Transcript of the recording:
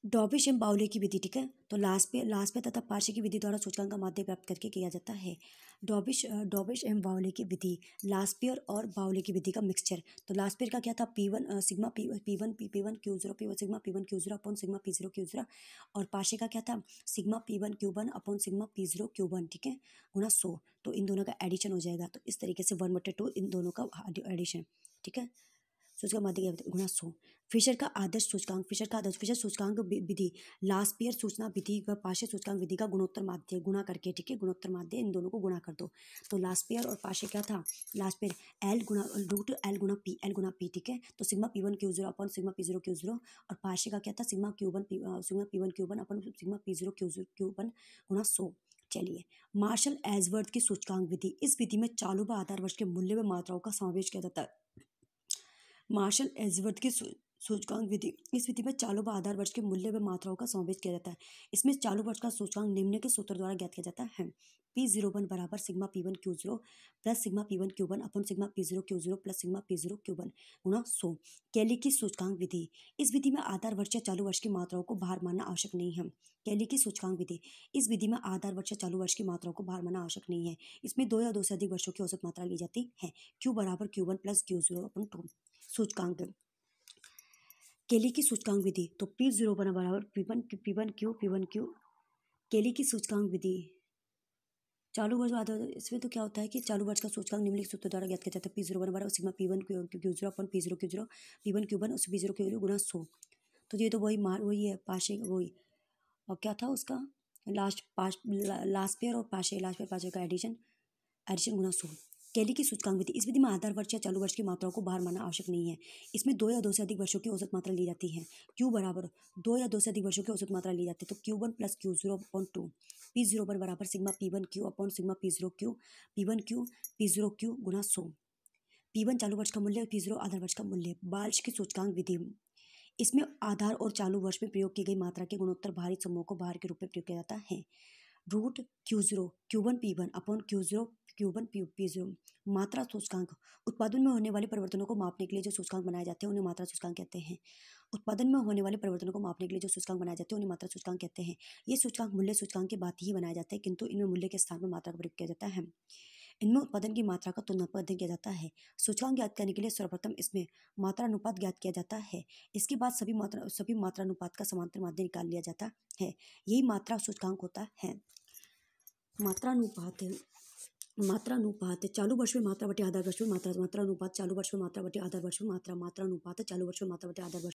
डॉबिश एवं बाउले की विधि, ठीक है, तो लास्ट पे तथा पार्श्व की विधि द्वारा सूचकांक का माध्य प्राप्त करके किया जाता है। डॉबिश एवं बाउले की विधि, लास्पियर और बाउले की विधि का मिक्सचर। तो लास्पियर का क्या था, P1 sigma P1 Q0 P1 sigma P1 Q0 upon sigma P0 Q0, और पार्श्व का क्या था, sigma P1 Q1 upon sigma P0 Q1, ठीक है, गुणा 100। तो इन दोनों का एडिशन हो जाएगा, तो इस तरीके से 1/2 इन दोनों का एडिशन, ठीक है, सूचकांक माध्य गुणा 100। फिशर का आदर्श सूचकांक विधि, लास्पियर सूचना विधि व पार्श्व सूचकांक विधि का गुणोत्तर माध्य गुणा करके, ठीक है, गुणोत्तर माध्य इन दोनों को गुणा कर दो। तो लास्पियर और पार्श्व क्या था, लास्पियर L गुणा रूट L गुणा P, ठीक है, तो sigma P1 Q0 upon sigma P0 Q0, और पार्श्व का क्या था, sigma P1 Q1 upon sigma P0 Q1 गुणा 100। चलिए, मार्शल एजवर्थ की सूचकांक विधि, इस विधि में चालू व आधार वर्ष के मूल्य व मात्राओं का समावेश किया जाता है। मार्शल एजवर्थ की सूचकांक विधि, इस विधि में चालू व आधार वर्ष के मूल्य व मात्राओं का समावेश किया जाता है। इसमें चालू वर्ष का सूचकांक निम्न के सूत्र द्वारा ज्ञात किया जाता है। P01 बराबर sigma P1 Q0 plus sigma P1 Q1 अपन sigma P0 Q0 plus sigma P0 Q1 गुणा 100। कैली की सूचकांक विधि, इस विधि में आधार वर्ष या चालू वर्ष की मात्राओं को भार मानना आवश्यक नहीं है। कैली की सूचकांक विधि, इस विधि में आधार वर्ष या चालू वर्ष की मात्राओं को भार मानना आवश्यक नहीं है। इसमें 2 या 2 से अधिक वर्षों की औसत मात्रा ली जाती है। Q बराबर Q1 प्लस Q0 अपन 2। सूचकांक केली की सूचकांक विधि, तो P01 बराबर P1 Q केली की सूचकांक विधि, चालू वर्ष आधार, इसमें तो क्या होता है कि चालू वर्ष का सूचकांक निम्नलिखित सूत्र द्वारा ज्ञात किया जाता है। P01 बराबर सिग्मा P1 Q0 अपन P0 Q0 P1 Q1 उस P0 Q0 गुणा 100। तो ये तो वही है पाशे वही, और क्या था उसका लास्ट पेयर और पाशे का एडिशन गुणा 100। कैली की सूचकांक विधि, इस विधि में आधार वर्ष या चालू वर्ष की मात्राओं को बाहर मानना आवश्यक नहीं है। इसमें 2 या 2 से अधिक वर्षों की औसत मात्रा ली जाती है। Q बराबर 2 या 2 से अधिक वर्षों की औसत मात्रा ली जाती है, तो Q1 plus Q0 upon 2। P01 बराबर sigma P1 Q upon sigma P0 Q P1 Q P0 Q गुणा 100। P1 चालू वर्ष का मूल्य, P0 आधार वर्ष का मूल्य। बाल्श की सूचकांक विधि, इसमें आधार और चालू वर्ष में प्रयोग की गई मात्रा के गुणोत्तर भारित समूह को भार के रूप में प्रयोग किया जाता है। Root Q0 Q1 P1 upon Q0 Q1 P0। मात्रा सूचकांक, उत्पादन में होने वाले परिवर्तनों को मापने के लिए जो सूचकांक बनाए जाते हैं उन्हें मात्रा सूचकांक कहते हैं। उत्पादन में होने वाले परिवर्तनों को मापने के लिए जो सूचकांक बनाए जाते हैं उन्हें मात्रा सूचकांक कहते हैं। ये सूचकांक मूल्य सूचकांक के बाद ही बनाए जाते हैं, किंतु इनमें मूल्य के स्थान पर मात्रा का प्रयोग किया जाता है। इनमें उत्पादन की मात्रा का तुलनात्मक अध्ययन किया जाता है। सूचकांक ज्ञात करने के लिए सर्वप्रथम इसमें मात्रानुपात ज्ञात किया जाता है। इसके बाद सभी मात्रानुपात का समांतर माध्य निकाल लिया जाता है। यही मात्रा सूचकांक होता है। मात्रानुपात चालू वर्ष में मात्रा बटे आधार वर्ष में मात्रा, मात्रानुपात चालू वर्ष में मात्रा बटे आधार वर्ष में मात्रा, मात्रानुपात चालू वर्ष में मात्रा बटे आधार वर्ष